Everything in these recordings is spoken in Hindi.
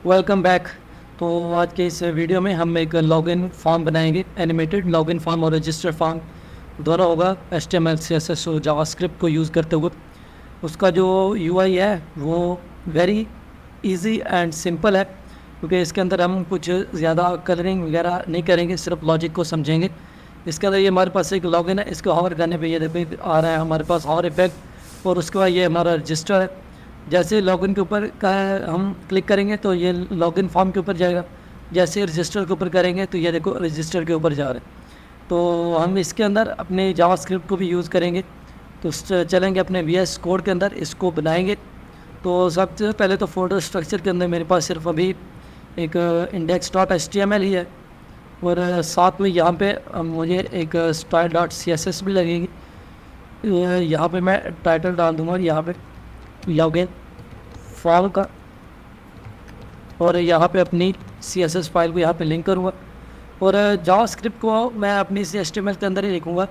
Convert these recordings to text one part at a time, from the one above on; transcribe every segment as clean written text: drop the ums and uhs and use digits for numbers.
Welcome back. तो आज के इस वीडियो में हम एक लॉगिन फॉर्म बनाएंगे। एनिमेटेड लॉगिन फॉर्म और रजिस्टर फॉर्म दोनों होगा HTML CSS और जावास्क्रिप्ट को यूज़ करते हुए। उसका जो UI है वो वेरी इजी एंड सिंपल है, क्योंकि इसके अंदर हम कुछ ज़्यादा कलरिंग वगैरह नहीं करेंगे, सिर्फ लॉजिक को समझेंगे। इसके अंदर ये हमारे पास एक लॉगिन है, इसको हॉवर करने पे ये देखो आ रहा है हमारे पास हॉवर इफेक्ट। और उसके बाद ये हमारा रजिस्टर है। जैसे लॉगिन के ऊपर का हम क्लिक करेंगे तो ये लॉगिन फॉर्म के ऊपर जाएगा। जैसे रजिस्टर के ऊपर करेंगे तो ये देखो रजिस्टर के ऊपर जा रहे हैं। तो हम इसके अंदर अपने जावास्क्रिप्ट को भी यूज़ करेंगे। तो चलेंगे अपने VS कोड के अंदर, इसको बनाएंगे। तो सबसे पहले तो फोल्डर स्ट्रक्चर के अंदर मेरे पास सिर्फ अभी एक index.html ही है, और साथ में यहाँ पे मुझे एक style.css भी लगेगी। यहाँ पे मैं टाइटल डाल दूँगा, यहाँ पे लॉगिन फॉर्म का, और यहाँ पे अपनी CSS फाइल को यहाँ पे लिंक करूँगा। और जावास्क्रिप्ट को मैं अपनी HTML के अंदर ही लिखूँगा।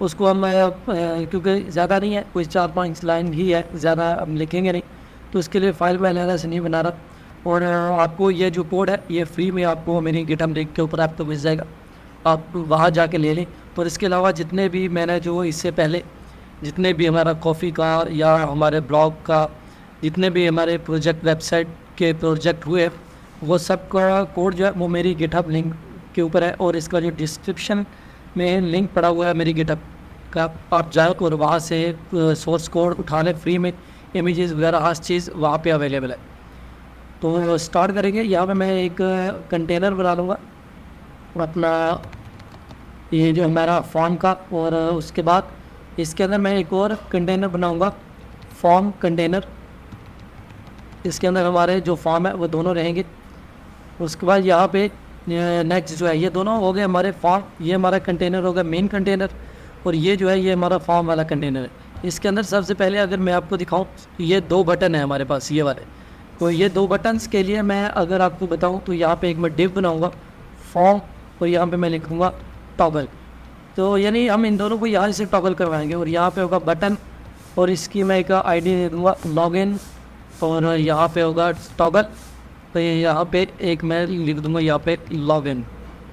उसको हम क्योंकि ज़्यादा नहीं है, कोई 4-5 लाइन ही है, ज़्यादा हम लिखेंगे नहीं, तो इसके लिए फ़ाइल मैं अलग से नहीं बना रहा। और आपको ये जो कोड है ये फ्री में आपको मेरी गिटहब लिंक के ऊपर आपको मिल जाएगा, आप वहाँ जाके ले लें। और इसके अलावा जितने भी मैंने जो इससे पहले जितने भी हमारा कॉफ़ी का या हमारे ब्लॉग का जितने भी हमारे प्रोजेक्ट वेबसाइट के प्रोजेक्ट हुए, वो सब का कोड जो है वो मेरी गिटहब लिंक के ऊपर है। और इसका जो डिस्क्रिप्शन में लिंक पड़ा हुआ है मेरी गिटहब का, आप जाओ और वहाँ से सोर्स कोड उठा लें फ्री में। इमेजेस वगैरह हर चीज़ वहाँ पे अवेलेबल है। तो स्टार्ट करेंगे। यहाँ पे मैं एक कंटेनर बना लूँगा अपना, ये जो हमारा फॉर्म का, और उसके बाद इसके अंदर मैं एक और कंटेनर बनाऊंगा, फॉर्म कंटेनर। इसके अंदर हमारे जो फॉर्म है वो दोनों रहेंगे। उसके बाद यहाँ पे नेक्स्ट जो है, ये दोनों हो गए हमारे फॉर्म, ये हमारा कंटेनर होगा मेन कंटेनर, और ये जो है ये हमारा फॉर्म वाला कंटेनर है। इसके अंदर सबसे पहले अगर मैं आपको दिखाऊं तो ये 2 बटन है हमारे पास, ये वाले। तो ये 2 बटन्स के लिए मैं अगर आपको बताऊँ तो यहाँ पर एक मैं डिव बनाऊँगा फॉर्म, और यहाँ पर मैं लिखूँगा टॉगल। तो यानी हम इन दोनों को यहाँ से टॉगल करवाएंगे। और यहाँ पे होगा बटन, और इसकी मैं एक ID दे दूँगा लॉगिन, और यहाँ पे होगा टॉगल। तो ये यहाँ पे एक मैं लिख दूँगा यहाँ पे लॉगिन,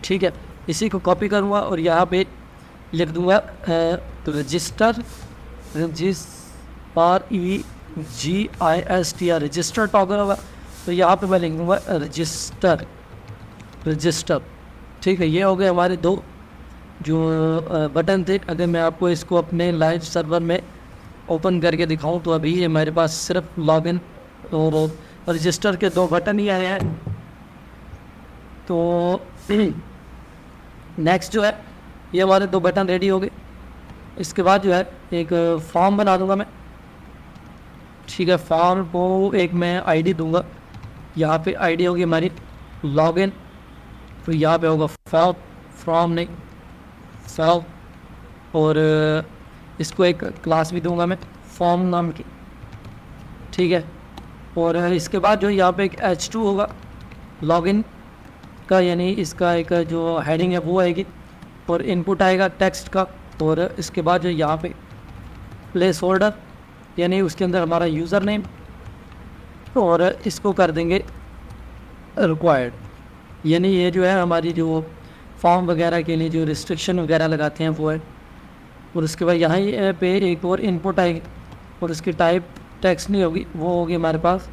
ठीक है। इसी को कॉपी करूँगा और यहाँ पे लिख दूँगा रजिस्टर, REGISTR, रजिस्टर टॉगल होगा। तो यहाँ पे मैं लिख दूँगा रजिस्टर, ठीक है। ये हो गए हमारे 2 जो बटन थे। अगर मैं आपको इसको अपने लाइव सर्वर में ओपन करके दिखाऊं तो अभी ये मेरे पास सिर्फ लॉगिन और रजिस्टर के 2 बटन ही आए हैं। तो नेक्स्ट जो है ये हमारे 2 बटन रेडी हो गए। इसके बाद जो है एक फॉर्म बना दूंगा मैं, ठीक है। फॉर्म को एक मैं ID दूंगा, यहाँ पे ID होगी हमारी लॉगिन, तो यहाँ पे होगा फ्रॉम नहीं फॉर्म, और इसको एक क्लास भी दूंगा मैं फॉर्म नाम की, ठीक है। और इसके बाद जो यहाँ पे एक H2 होगा लॉगिन का, यानी इसका एक जो हेडिंग है वो आएगी, और इनपुट आएगा टेक्स्ट का। और इसके बाद जो यहाँ पे प्लेस होल्डर, यानी उसके अंदर हमारा यूज़र नेम, और इसको कर देंगे रिक्वायर्ड, यानी ये जो है हमारी जो फॉर्म वगैरह के लिए जो रिस्ट्रिक्शन वगैरह लगाते हैं वो है। और उसके बाद यहाँ पे एक और इनपुट आएगी, और उसकी टाइप टेक्स्ट नहीं होगी, वो होगी हमारे पास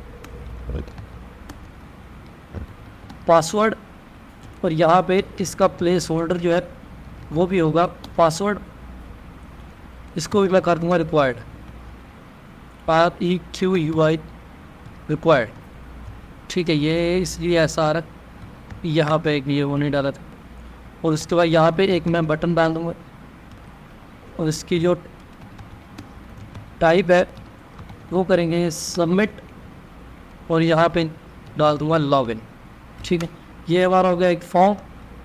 पासवर्ड। और यहाँ पे इसका प्लेस होल्डर जो है वो भी होगा पासवर्ड। इसको भी मैं कर दूँगा रिक्वायर्ड, REQUI रिक्वायर्ड, ठीक है। ये इसलिए ऐसा आ रहा है, यहाँ पे एक ये वो नहीं डाला था। और उसके बाद यहाँ पे एक मैं बटन डाल दूँगा, और इसकी जो टाइप है वो करेंगे सबमिट, और यहाँ पे डाल दूँगा लॉगिन, ठीक है। ये हमारा हो गया एक फॉर्म।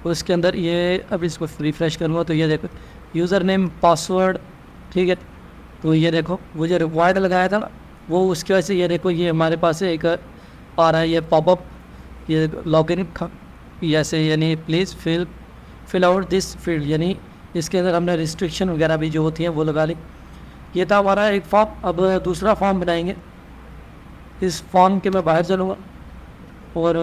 और इसके अंदर ये अब इसको रिफ्रेश करूँगा तो ये देखो यूज़र नेम पासवर्ड, ठीक है। तो ये देखो वो जो रिक्वायर्ड लगाया था वो उसकी वजह से ये देखो ये हमारे पास एक आ रहा है ये पॉपअप, ये लॉगिन ऐसे, यानी please fill out this field, यानी इसके अंदर हमने रिस्ट्रिक्शन वगैरह भी जो होती हैं वो लगा ली। ये था हमारा एक फॉर्म। अब दूसरा फॉर्म बनाएंगे। इस फॉर्म के मैं बाहर चलूँगा, और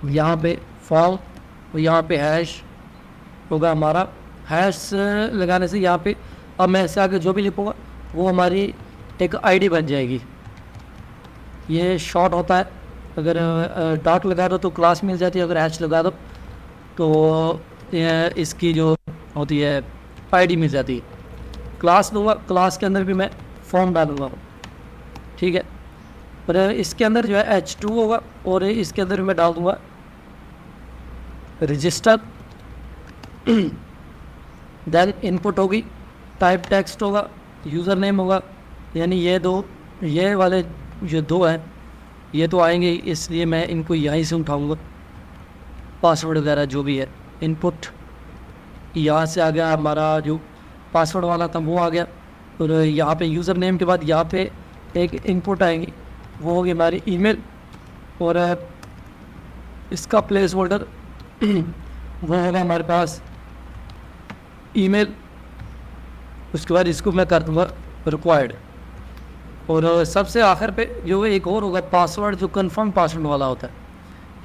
यहाँ पे फॉर्म, और यहाँ पे हैश होगा हमारा। हैश लगाने से यहाँ पे अब मैं ऐसे आगे जो भी लिखूँगा वो हमारी एक आईडी बन जाएगी। ये शॉर्ट होता है, अगर डॉट लगा दो तो क्लास मिल जाती है, अगर हैश लगा दो तो इसकी जो होती है आईडी मिल जाती है। क्लास दूंगा, क्लास के अंदर भी मैं फॉर्म डालूँगा, ठीक है। पर इसके अंदर जो है H2 होगा और इसके अंदर मैं डाल दूँगा रजिस्टर। देन इनपुट होगी, टाइप टेक्स्ट होगा, यूज़र नेम होगा, यानी ये वाले जो दो हैं ये तो आएंगे, इसलिए मैं इनको यहीं से उठाऊँगा। पासवर्ड वगैरह जो भी है, इनपुट यहाँ से आ गया, हमारा जो पासवर्ड वाला था वो आ गया। और यहाँ पे यूज़र नेम के बाद यहाँ पे एक इनपुट आएंगी, वो होगी हमारी ईमेल। और इसका प्लेस होल्डर वो होगा हमारे पास ईमेल। उसके बाद इसको मैं कर दूँगा रिक्वायर्ड। और सबसे आखिर पे जो एक और होगा पासवर्ड, जो कंफर्म पासवर्ड वाला होता है,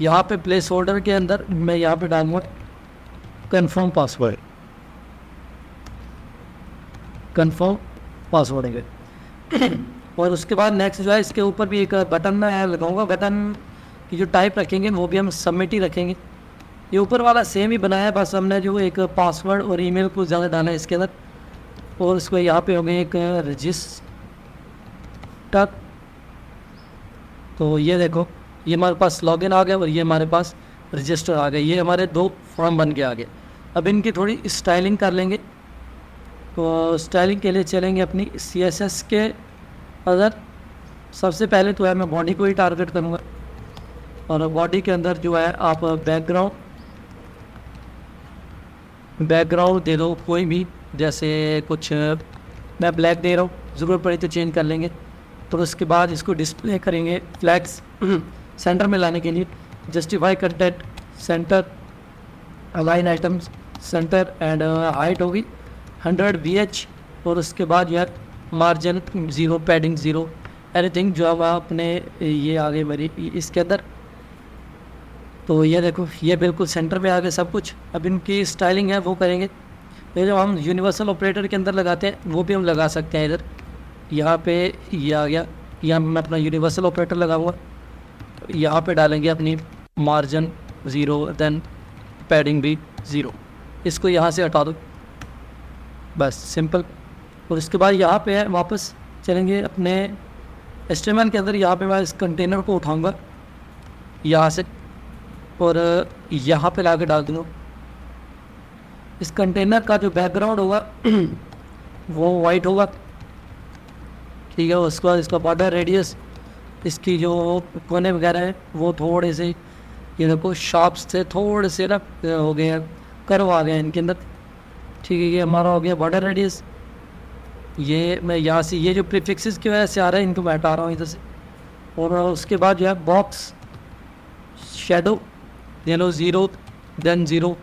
यहाँ पे प्लेस होल्डर के अंदर मैं यहाँ पे डालूँगा कंफर्म पासवर्ड। कंफर्म पासवर्ड है। और उसके बाद नेक्स्ट जो है इसके ऊपर भी एक बटन है लगाऊंगा। बटन की जो टाइप रखेंगे वो भी हम सबमिट ही रखेंगे। ये ऊपर वाला सेम ही बनाया है, बस हमने जो एक पासवर्ड और ईमेल को ज़्यादा डाला है इसके अंदर। और इसको यहाँ पे हो गए एक रजिस्टर। तो ये देखो, ये हमारे पास लॉगिन आ गया और ये हमारे पास रजिस्टर आ गया। ये हमारे दो फॉर्म बन के आ गए। अब इनकी थोड़ी स्टाइलिंग कर लेंगे। तो स्टाइलिंग के लिए चलेंगे अपनी CSS के अंदर। सबसे पहले तो है मैं बॉडी को ही टारगेट करूँगा, और बॉडी के अंदर जो है आप बैकग्राउंड दे दो कोई भी, जैसे कुछ मैं ब्लैक दे रहा हूँ, ज़रूरत पड़ी तो चेंज कर लेंगे। तो उसके बाद इसको डिस्प्ले करेंगे फ्लैग्स सेंटर में लाने के लिए। Justify content centre, align items centre, and height होगी 100 VH। और उसके बाद जो है मार्जिन 0, पैडिंग 0, एनीथिंग जो अब अपने ये आगे मेरी इसके अंदर। तो ये देखो, ये बिल्कुल सेंटर में आ गए सब कुछ। अब इनकी स्टाइलिंग है वो करेंगे। ये जो हम यूनिवर्सल ऑपरेटर के अंदर लगाते हैं वो भी हम लगा सकते हैं इधर। यहाँ पे ये आ गया, यहाँ मैं अपना यूनिवर्सल ऑपरेटर लगाऊंगा। यहाँ पे डालेंगे अपनी मार्जिन 0, देन पैडिंग भी 0। इसको यहाँ से हटा दो, बस सिंपल। और इसके बाद यहाँ पे है वापस चलेंगे अपने HTML के अंदर। यहाँ पे मैं इस कंटेनर को उठाऊंगा यहाँ से और यहाँ पे ला के डाल दूँगा। इस कंटेनर का जो बैकग्राउंड होगा वो वाइट होगा, ठीक है। उसके बाद इसका बॉर्डर रेडियस, इसकी जो कोने वगैरह है वो थोड़े से, ये देखो शार्प से थोड़े से ना हो गए हैं, कर्व आ गए हैं इनके अंदर, ठीक है। ये हमारा हो गया बॉर्डर रेडियस। ये मैं यहाँ से ये जो प्रीफिक्सेस की वजह से आ रहा है इनको मैं हटा रहा हूँ इधर से। और उसके बाद जो है box shadow then 0, then 0,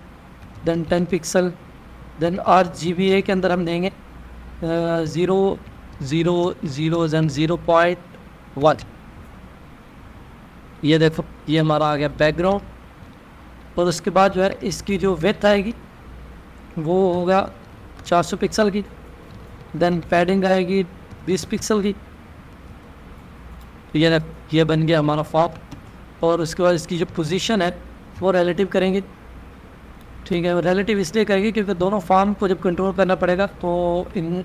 then 10 pixel, then RGBA के अंदर हम देंगे 0, 0, 0, देन 0.1। ये देखो, ये हमारा आ गया बैकग्राउंड। और उसके बाद जो है इसकी जो विड्थ आएगी वो होगा 400 पिक्सल की, देन पैडिंग आएगी 20 पिक्सल की। ये बन गया हमारा फॉर्म। और उसके बाद इसकी जो पोजीशन है वो रिलेटिव करेंगे, ठीक है। रिलेटिव इसलिए करेंगे क्योंकि दोनों फॉर्म को जब कंट्रोल करना पड़ेगा तो इन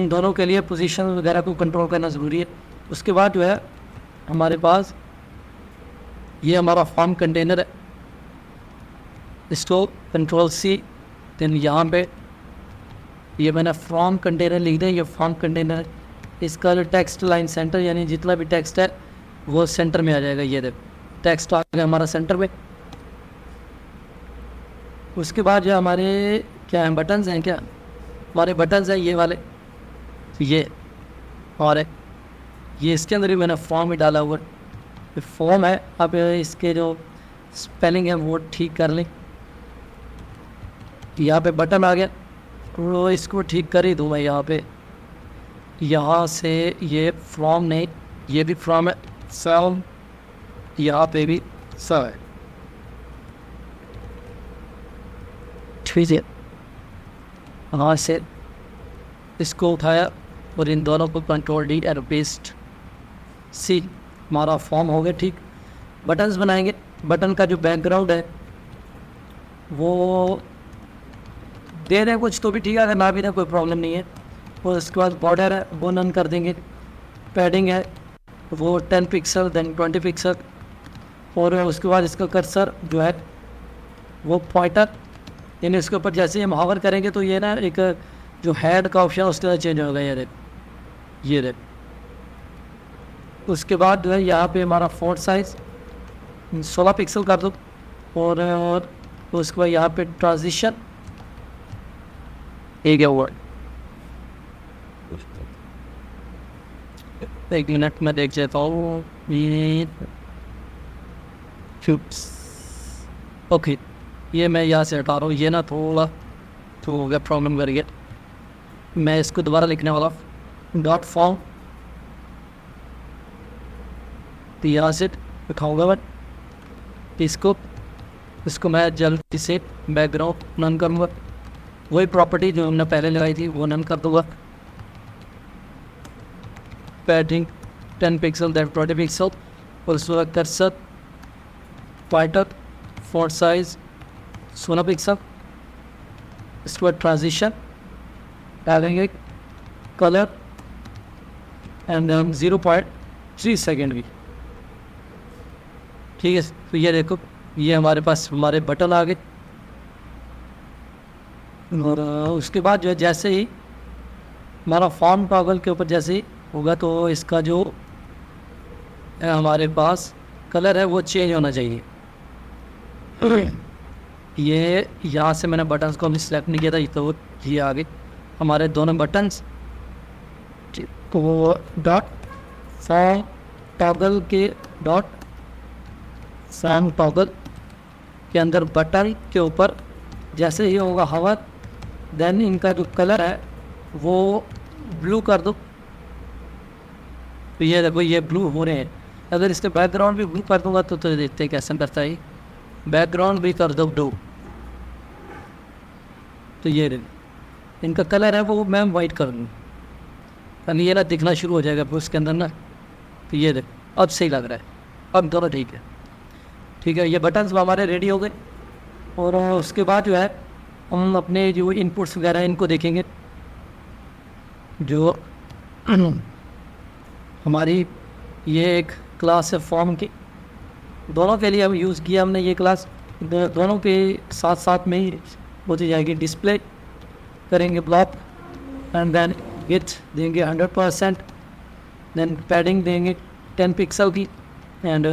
दोनों के लिए पोजीशन वगैरह को कंट्रोल करना ज़रूरी है। उसके बाद जो है हमारे पास ये हमारा फॉर्म कंटेनर है, इसको Ctrl+C, देन यहाँ पे ये मैंने फॉर्म कंटेनर लिख दिया। ये फॉर्म कंटेनर, इसका जो टेक्स्ट लाइन सेंटर, यानी जितना भी टेक्स्ट है वो सेंटर में आ जाएगा। ये देखो टेक्स्ट आ गया हमारा सेंटर में। उसके बाद जो हमारे क्या हैं, बटन्स हैं, क्या हमारे बटन्स हैं ये वाले, ये और ये इसके अंदर भी मैंने फॉर्म ही डाला हुआ है। फॉर्म है, अब इसके जो स्पेलिंग है वो ठीक कर लें। यहाँ पे बटन आ गया तो इसको ठीक कर ही दूँ मैं। यहाँ से ये फ्रॉम नहीं, ये भी फ्रॉम है, फ्रॉम यहाँ पे भी सब है। ठीक है, वहाँ से इसको उठाया और इन दोनों को कंट्रोल डी और पेस्ट सी, हमारा फॉर्म हो गया। ठीक, बटन्स बनाएंगे। बटन का जो बैकग्राउंड है वो दे रहे कुछ तो भी ठीक है, अगर ना भी ना कोई प्रॉब्लम नहीं है। और उसके बाद बॉर्डर है वो नन कर देंगे। पैडिंग है वो 10 पिक्सल देन 20 पिक्सल। और उसके बाद इसका कर्सर जो है वो पॉइंटर, यानी इसके ऊपर जैसे हम हावर करेंगे तो ये ना एक जो हेड का ऑप्शन उसके अंदर चेंज होगा। ये रे। उसके बाद जो है यहाँ पे हमारा फ़ॉन्ट साइज़ 16 पिक्सल कर दो। और उसके बाद यहाँ पे ट्रांजिशन एक वर्ड, एक मिनट में देख जाता हूँ। ओके, ये मैं यहाँ से हटा रहा हूँ, ये ना थोड़ा तो हो गया प्रॉब्लम कर गया। मैं इसको दोबारा लिखने वाला डॉट फॉर्म, तो यहाँ से उठाऊँगा बट इसको मैं जल्दी से बैकग्राउंड नन करूँगा। वही प्रॉपर्टी जो हमने पहले लगाई थी वो नन कर दूँगा। Padding 10 pixel then 20 pixel. और उसका cursor pointer font size 16 pixel. इसके बाद ट्रांजिशन डालेंगे कलर एंड 0.3 सेकेंड भी। ठीक है, तो ये देखो ये हमारे पास हमारे बटन आ गए। और उसके बाद जो है जैसे ही हमारा फॉर्म टॉगल के ऊपर जैसे ही होगा तो इसका जो हमारे पास कलर है वो चेंज होना चाहिए। ये यहाँ से मैंने बटन्स को अभी सेलेक्ट नहीं किया था, तो ये आ गए हमारे दोनों बटन्स। तो वो डॉट फॉर्म टॉगल के डॉट फॉर्म टॉगल के अंदर बटन के ऊपर जैसे ही होगा हवर, देन इनका जो कलर है वो ब्लू कर दो। तो ये देखो ये ब्लू हो रहे हैं। अगर इसके बैकग्राउंड भी ब्लू कर दूंगा तो देखते हैं कैसे करता है। बैकग्राउंड भी कर दो ब्लू, तो ये देखो इनका कलर है वो मैं वाइट कर दूँगा, यानी ये ना दिखना शुरू हो जाएगा उसके अंदर ना। तो ये देखो अब सही लग रहा है, अब दोनों ठीक है। ठीक है, ये बटन्स हमारे रेडी हो गए। और उसके बाद जो है हम अपने जो इनपुट्स वगैरह इनको देखेंगे। जो हमारी ये एक क्लास है फॉर्म की, दोनों के लिए हम यूज़ किया हमने ये क्लास। दोनों के साथ साथ में ही होती जाएगी। डिस्प्ले करेंगे ब्लॉक एंड देन विड्थ देंगे 100%, देन पैडिंग देंगे 10 पिक्सल की and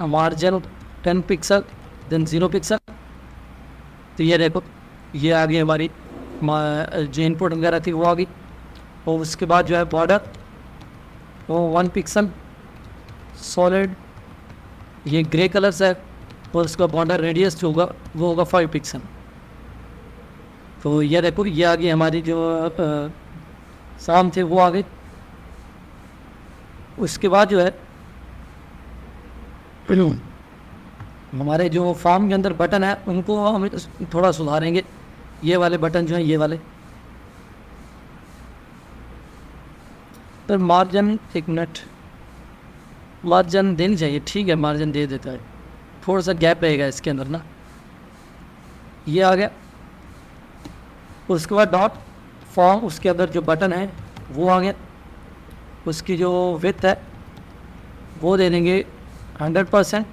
margin 10 pixel then 0 pixel. तो ये देखो ये आ गई हमारी जो इनपुट वगैरह थी वो आ गई। और उसके बाद जो है बॉर्डर वो 1 पिक्सल सॉलिड, ये ग्रे कलर से है। और उसका बॉर्डर रेडियस जो होगा वो होगा 5 पिक्सल। तो ये देखो ये आ गई हमारी जो शाम थे वो आ गई। उसके बाद जो है हमारे जो फॉर्म के अंदर बटन है उनको हम थोड़ा सुधारेंगे। ये वाले बटन जो हैं ये वाले, पर मार्जिन एक मिनट, मार्जिन देनी चाहिए। ठीक है, मार्जिन दे देता है, थोड़ा सा गैप रहेगा इसके अंदर ना। ये आ गया। उसके बाद डॉट फॉर्म, उसके अंदर जो बटन है वो आ गया। उसकी जो विड्थ है वो दे देंगे 100%।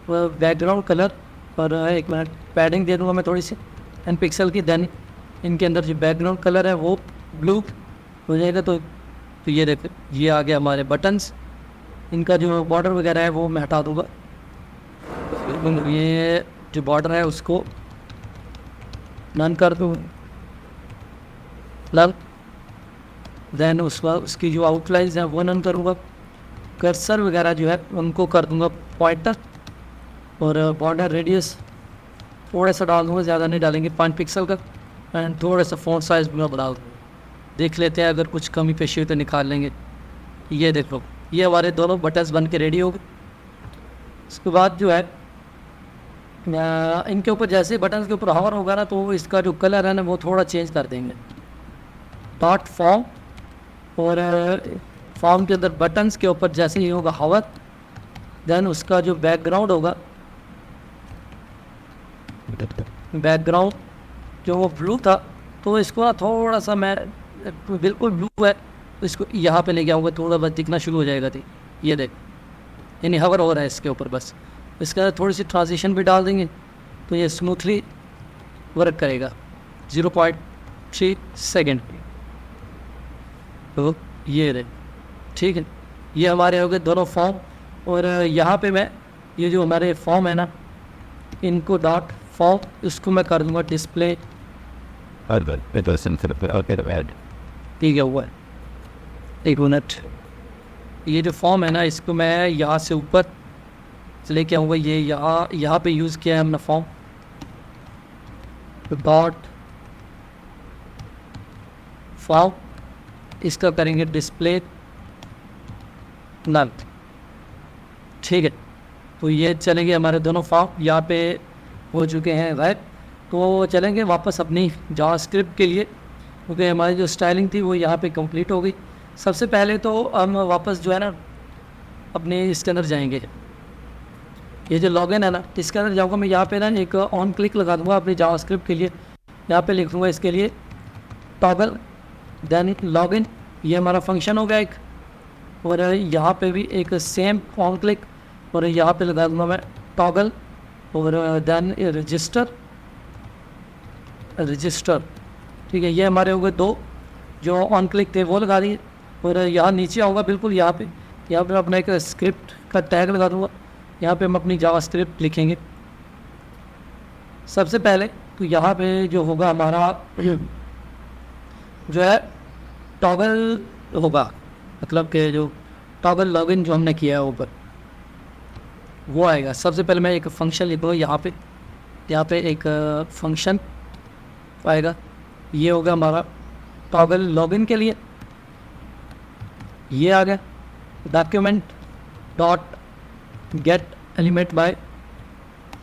बैकग्राउंड कलर पर एक मिनट पैडिंग दे दूँगा मैं थोड़ी सी 10 पिक्सल की। देन इनके अंदर जो बैकग्राउंड कलर है वो ब्लू हो जाएगा। तो ये देखो ये आ गया हमारे बटन्स। इनका जो बॉर्डर वगैरह है वो मैं हटा दूँगा। ये जो बॉर्डर है उसको नन कर दूँ लग, देन उसकी जो आउटलाइंस हैं वो नन करूँगा। कर्सर वगैरह जो है उनको कर दूँगा पॉइंटर। और बॉर्डर रेडियस थोड़ा सा डाल दूँगा, ज़्यादा नहीं डालेंगे, 5 पिक्सल का। एंड थोड़ा सा फ़ॉन्ट साइज़ भी मैं बढ़ा दूँगा, देख लेते हैं अगर कुछ कमी पेशी हुई तो निकाल लेंगे। ये देखो ये हमारे दोनों बटन्स बन के रेडी हो गए। उसके बाद जो है इनके ऊपर जैसे बटन के ऊपर हवर होगा ना, तो इसका जो कलर है ना वो थोड़ा चेंज कर देंगे। डॉट फॉर्म, और फॉर्म के अंदर बटन्स के ऊपर जैसे ही होगा हवर, देन उसका जो बैकग्राउंड होगा, बैकग्राउंड जो वो ब्लू था, तो इसको ना थोड़ा सा मैं बिल्कुल ब्लू है तो इसको यहाँ पे लेके आऊँगा, थोड़ा बहुत दिखना शुरू हो जाएगा। थी ये देख, यानी हवर हो रहा है इसके ऊपर। बस इसके अंदर थोड़ी सी ट्रांजिशन भी डाल देंगे तो ये स्मूथली वर्क करेगा। 0.3 सेकेंड, तो ये रहे, ठीक है। ये हमारे हो गए दोनों फॉर्म। और यहाँ पे मैं ये जो हमारे फॉर्म है ना, इनको डॉट फॉर्म, इसको मैं कर दूँगा डिस्प्ले, ठीक है। हुआ है, एक मिनट। ये जो फॉर्म है ना, इसको मैं यहाँ से ऊपर से लेके आऊँगा। ये यहाँ पे यूज़ किया है हमने फॉर्म, डॉट फॉर्म, इसका करेंगे डिस्प्ले नल, ठीक है। तो ये चलेंगे हमारे दोनों फॉर्म यहाँ पे हो चुके हैं गायब। तो चलेंगे वापस अपनी जावास्क्रिप्ट के लिए, क्योंकि हमारी जो स्टाइलिंग थी वो यहाँ पे कंप्लीट हो गई। सबसे पहले तो हम वापस जो है ना अपने इसके अंदर जाएंगे, ये जो लॉगिन है ना इसके अंदर जाऊँगा मैं। यहाँ पे ना एक ऑन क्लिक लगा दूँगा अपनी जावास्क्रिप्ट के लिए। यहाँ पे लिख दूँगा इसके लिए टॉगल, देन लॉगिन, ये हमारा फंक्शन हो गया एक। और यहाँ पे भी एक सेम ऑन क्लिक, और यहाँ पे लगा दूँगा मैं टॉगल, और देन रजिस्टर, ठीक है। ये हमारे हो गए दो जो ऑन क्लिक थे वो लगा दिए। और यहाँ नीचे आऊँगा बिल्कुल यहाँ पे मैं अपना एक स्क्रिप्ट का टैग लगा दूँगा। यहाँ पे हम अपनी जावास्क्रिप्ट लिखेंगे सबसे पहले। तो यहाँ पे जो होगा हमारा जो है टॉगल होगा, मतलब कि जो टॉगल लॉगिन जो हमने किया है ऊपर वो आएगा। सबसे पहले मैं एक फंक्शन लिखूँगा यहाँ पे एक फंक्शन आएगा। ये होगा हमारा टॉगल लॉगिन के लिए, ये आ गया। Document dot get element by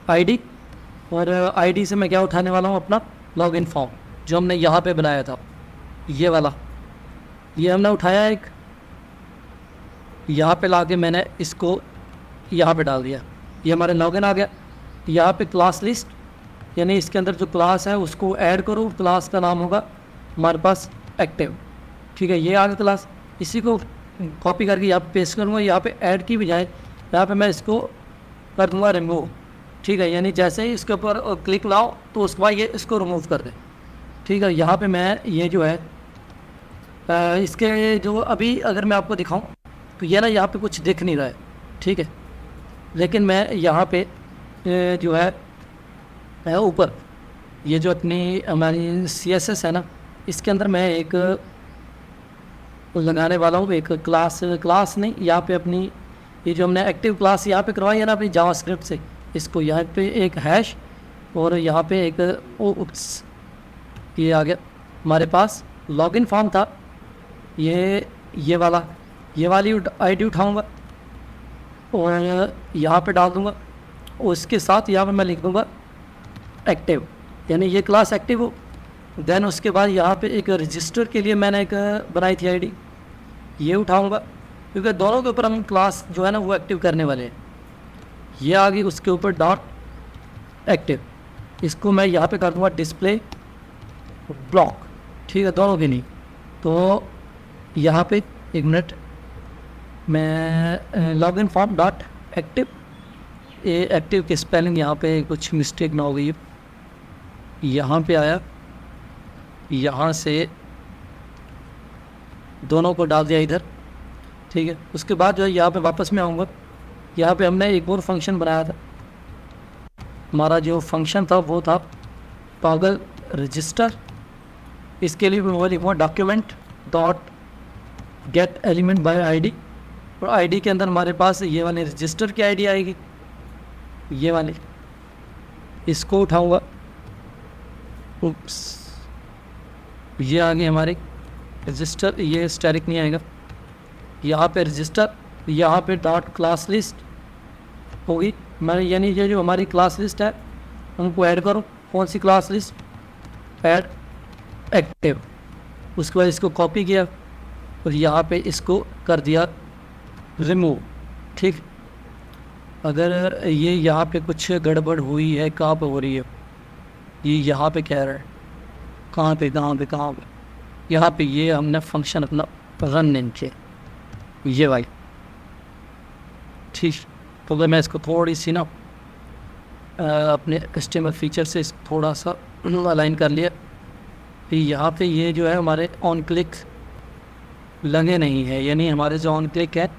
ID, और आईडी से मैं क्या उठाने वाला हूँ, अपना लॉगिन फॉर्म जो हमने यहाँ पे बनाया था, ये वाला, ये हमने उठाया एक, यहाँ पे लाके मैंने इसको यहाँ पे डाल दिया। ये हमारे लॉगिन आ गया। यहाँ पे क्लास लिस्ट, यानी इसके अंदर जो क्लास है उसको ऐड करो। क्लास का नाम होगा हमारे पास एक्टिव, ठीक है। ये आ गया क्लास। इसी को कॉपी करके यहाँ पे पेस्ट करूँगा। यहाँ पे ऐड की बजाय यहाँ पे मैं इसको कर दूँगा रिमूव, ठीक है। यानी जैसे ही इसके ऊपर क्लिक लाओ तो उसके बाद ये इसको रिमूव कर दे, ठीक है। यहाँ पे मैं ये जो है इसके जो अभी अगर मैं आपको दिखाऊं तो ये ना यहाँ पे कुछ दिख नहीं रहा है, ठीक है। लेकिन मैं यहाँ पे जो है ऊपर ये जो अपनी हमारी CSS है ना, इसके अंदर मैं एक लगाने वाला हूँ, एक क्लास नहीं, यहाँ पे अपनी ये जो हमने एक्टिव क्लास यहाँ पे करवाई है ना अपनी जावास्क्रिप्ट से, इसको यहाँ पे एक हैश, और यहाँ पे एक ये आ गया हमारे पास लॉगिन फॉर्म था, ये वाली आईडी उठाऊंगा और यहाँ पे डाल दूंगा। उसके साथ यहाँ पे मैं लिख दूंगा एक्टिव, यानी ये क्लास एक्टिव हो। देन उसके बाद यहाँ पे एक रजिस्टर के लिए मैंने एक बनाई थी आईडी, ये उठाऊंगा, क्योंकि दोनों के ऊपर हम क्लास जो है ना वो एक्टिव करने वाले हैं। ये आ गई उसके ऊपर डॉट एक्टिव, इसको मैं यहाँ पे कर दूंगा डिस्प्ले ब्लॉक, ठीक है, दोनों के नहीं। तो यहाँ पे एक मिनट, मैं लॉगिन फॉर्म डॉट एक्टिव, ये एक्टिव की स्पेलिंग यहाँ पे कुछ मिस्टेक ना हो गई, यहाँ पे आया, यहाँ से दोनों को डाल दिया इधर, ठीक है। उसके बाद जो है यहाँ पे वापस में आऊँगा। यहाँ पे हमने एक और फंक्शन बनाया था, हमारा जो फंक्शन था वो था टॉगल रजिस्टर। इसके लिए मैं लिखूँगा document dot get element by ID, और आईडी के अंदर हमारे पास ये वाले रजिस्टर की आईडी आएगी, ये वाली, इसको उठाऊँगा। उप्स, ये आ गई हमारी रजिस्टर, ये स्टैटिक नहीं आएगा। यहाँ पे रजिस्टर, यहाँ पे डॉट क्लास लिस्ट, होगी। मैं यानी ये जो हमारी क्लास लिस्ट है उनको ऐड करो। कौन सी क्लास लिस्ट? Add active. उसके बाद इसको कॉपी किया और यहाँ पे इसको कर दिया रिमूव। ठीक, अगर ये यहाँ पे कुछ गड़बड़ हुई है, कहाँ पे हो रही है, ये यहाँ पे कह रहा है, कहाँ पे यहाँ पे ये हमने फंक्शन अपना रन नहीं किया, ये भाई। ठीक, तो मैं इसको थोड़ी सी ना अपने कस्टमर फीचर से थोड़ा सा अलाइन कर लिया। फिर यहाँ पे ये जो है हमारे ऑन क्लिक लगे नहीं है, यानी हमारे जो ऑन क्लिक है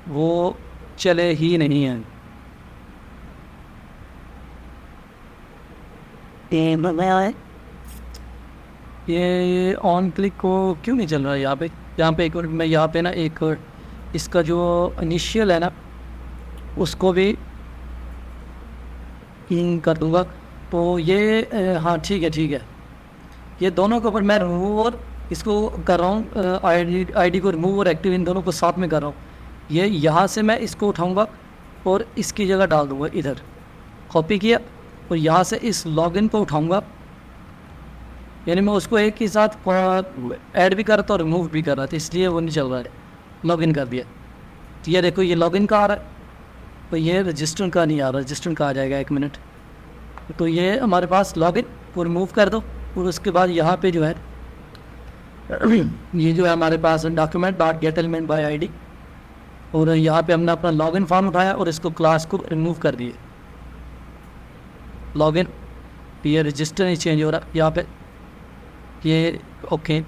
वो चले ही नहीं हैं। ये ऑन क्लिक को क्यों नहीं चल रहा है यहाँ पे एक और मैं यहाँ पे ना एक इसका जो इनिशियल है ना उसको भी कर दूँगा। तो ये हाँ ठीक है, ये दोनों के ऊपर मैं रिमूव और इसको कर रहा हूँ, आईडी को रिमूव और एक्टिव इन दोनों को साथ में कर रहा हूँ। ये यहाँ से मैं इसको उठाऊँगा और इसकी जगह डाल दूँगा, इधर कॉपी किया और यहाँ से इस लॉगिन को उठाऊँगा, यानी मैं उसको एक ही साथ ऐड भी कर रहा था और रिमूव भी कर रहा था, इसलिए वो नहीं चल रहा है। लॉगिन कर दिया तो ये देखो ये लॉगिन का आ रहा है, तो ये रजिस्टर का नहीं आ रहा, रजिस्टर का आ जाएगा 1 मिनट। तो ये हमारे पास लॉगिन को रिमूव कर दो और उसके बाद यहाँ पे जो है ये जो है हमारे पास document dot get element by ID, और यहाँ पे हमने अपना लॉगिन फॉर्म उठाया और इसको क्लास को रिमूव कर दिए। लॉगिन, ये रजिस्टर नहीं चेंज हो रहा यहाँ पे, ये ओके,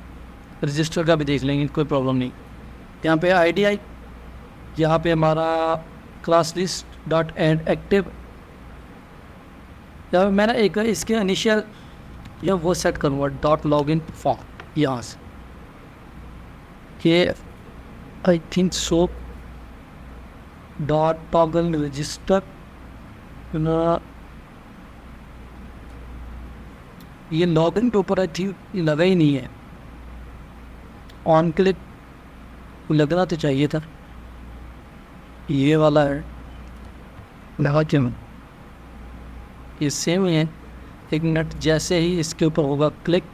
रजिस्टर का भी देख लेंगे, कोई प्रॉब्लम नहीं। यहाँ पे आईडी आई, यहाँ पे हमारा class list dot add active, यहाँ पे मैंने एक इसके इनिशियल या वो सेट करूँगा डॉट लॉगिन फॉर्म, यहाँ से ये I think so dot toggle register, ये लॉगिन के ऊपर आई थिंक लगा ही नहीं है, ऑन क्लिक लगना तो चाहिए था, ये वाला है लगा क्यों, ये सेम है। 1 मिनट, जैसे ही इसके ऊपर होगा click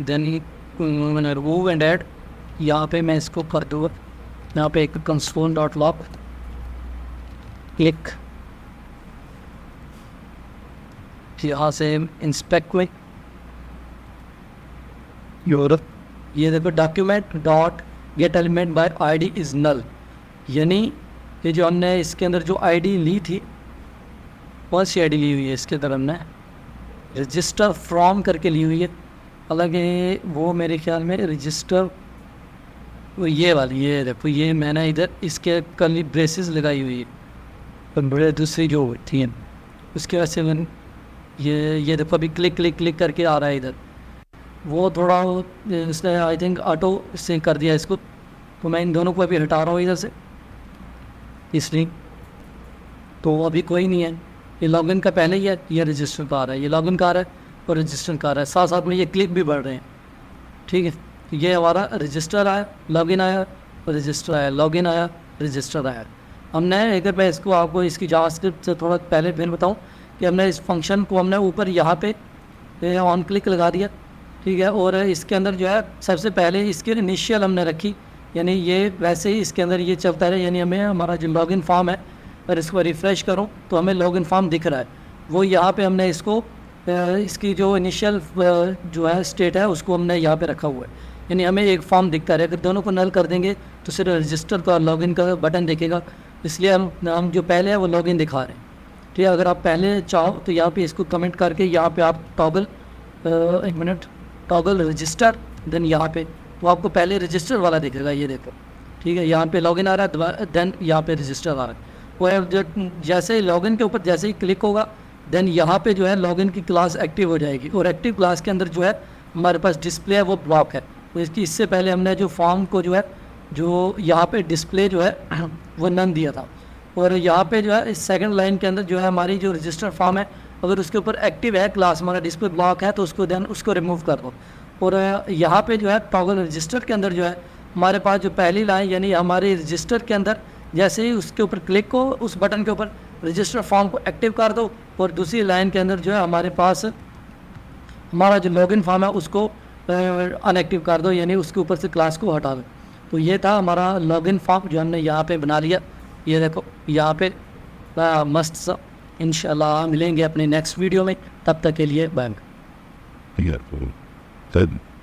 then remove and add, यहाँ पे मैं इसको कर दूँगा, यहाँ पे एक कंसोल डॉट लॉग क्लिक, यहाँ से इंस्पेक्ट में यूरोप, ये देखो document dot get element by ID is null, यानी ये जो हमने इसके अंदर जो आईडी ली थी, कौन सी आईडी ली हुई है इसके अंदर, हमने रजिस्टर फ्रॉम करके ली हुई है, हालांकि वो मेरे ख्याल में रजिस्टर वो ये वाली, ये देखो ये मैंने इधर इसके कर्ली ब्रेसेस लगाई हुई है, पर बड़े दूसरी जो थी उसके वजह से मैंने ये देखो अभी क्लिक करके आ रहा है इधर, वो थोड़ा इसने आई थिंक ऑटो से कर दिया इसको, तो मैं इन दोनों को अभी हटा रहा हूँ इधर से, इसलिए तो अभी कोई नहीं है। ये लॉगिन का पहले ही है, ये रजिस्टर का आ रहा है, ये लॉगिन का आ रहा है और रजिस्टर का आ रहा है, साथ साथ में ये क्लिक भी बढ़ रहे हैं। ठीक है, ये हमारा रजिस्टर आया, लॉगिन आया, रजिस्टर आया, लॉगिन आया, रजिस्टर आया। हमने अगर मैं इसको आपको इसकी जावास्क्रिप्ट से थोड़ा पहले फिर बताऊँ कि हमने इस फंक्शन को हमने ऊपर यहाँ पे ऑन क्लिक लगा दिया, ठीक है, और इसके अंदर जो है सबसे पहले इसके इनिशियल हमने रखी, यानी ये वैसे ही इसके अंदर ये चलता रहे, यानी हमें हमारा जो लॉगिन फॉर्म है अगर इसको रिफ़्रेश करूँ तो हमें लॉगिन फॉर्म दिख रहा है, वो यहाँ पे हमने इसको इसकी जो इनिशियल जो है स्टेट है उसको हमने यहाँ पे रखा हुआ है, यानी हमें एक फॉर्म दिखता रहे। अगर दोनों को नल कर देंगे तो सिर्फ रजिस्टर का लॉगिन का बटन दिखेगा, इसलिए हम जो पहले है वो लॉगिन दिखा रहे हैं। ठीक है, अगर आप पहले चाहो तो यहाँ पे इसको कमेंट करके यहाँ पे आप टॉगल एक मिनट टॉगल रजिस्टर, देन यहाँ पे तो आपको पहले रजिस्टर वाला दिखेगा, ये देखो। ठीक है, यहाँ पे लॉगिन आ रहा है, देन यहाँ पे रजिस्टर आ रहा है। वो जैसे ही लॉगिन के ऊपर जैसे ही क्लिक होगा देन यहाँ पे जो है लॉगिन की क्लास एक्टिव हो जाएगी, और एक्टिव क्लास के अंदर जो है हमारे पास डिस्प्ले है वो ब्लॉक है। तो इससे पहले हमने जो फॉर्म को जो है जो यहाँ पे डिस्प्ले जो है वो नन दिया था, और यहाँ पे जो है इस सेकंड लाइन के अंदर जो है हमारी जो रजिस्टर फॉर्म है अगर उसके ऊपर एक्टिव है क्लास, हमारा डिस्प्ले ब्लॉक है, तो उसको देन उसको रिमूव कर दो। और यहाँ पे जो है टॉगल रजिस्टर के अंदर जो है हमारे पास जो पहली लाइन यानी हमारे रजिस्टर के अंदर जैसे ही उसके ऊपर क्लिक हो, उस बटन के ऊपर रजिस्टर फॉर्म को एक्टिव कर दो और दूसरी लाइन के अंदर जो है हमारे पास हमारा जो लॉगिन फॉर्म है उसको अनएक्टिव कर दो, यानी उसके ऊपर से क्लास को हटा दो। तो ये था हमारा लॉगिन फॉर्म जो हमने यहाँ पे बना लिया। ये देखो यहाँ पे मस्त सा। इंशाल्लाह मिलेंगे अपने नेक्स्ट वीडियो में, तब तक के लिए बाय। Yeah.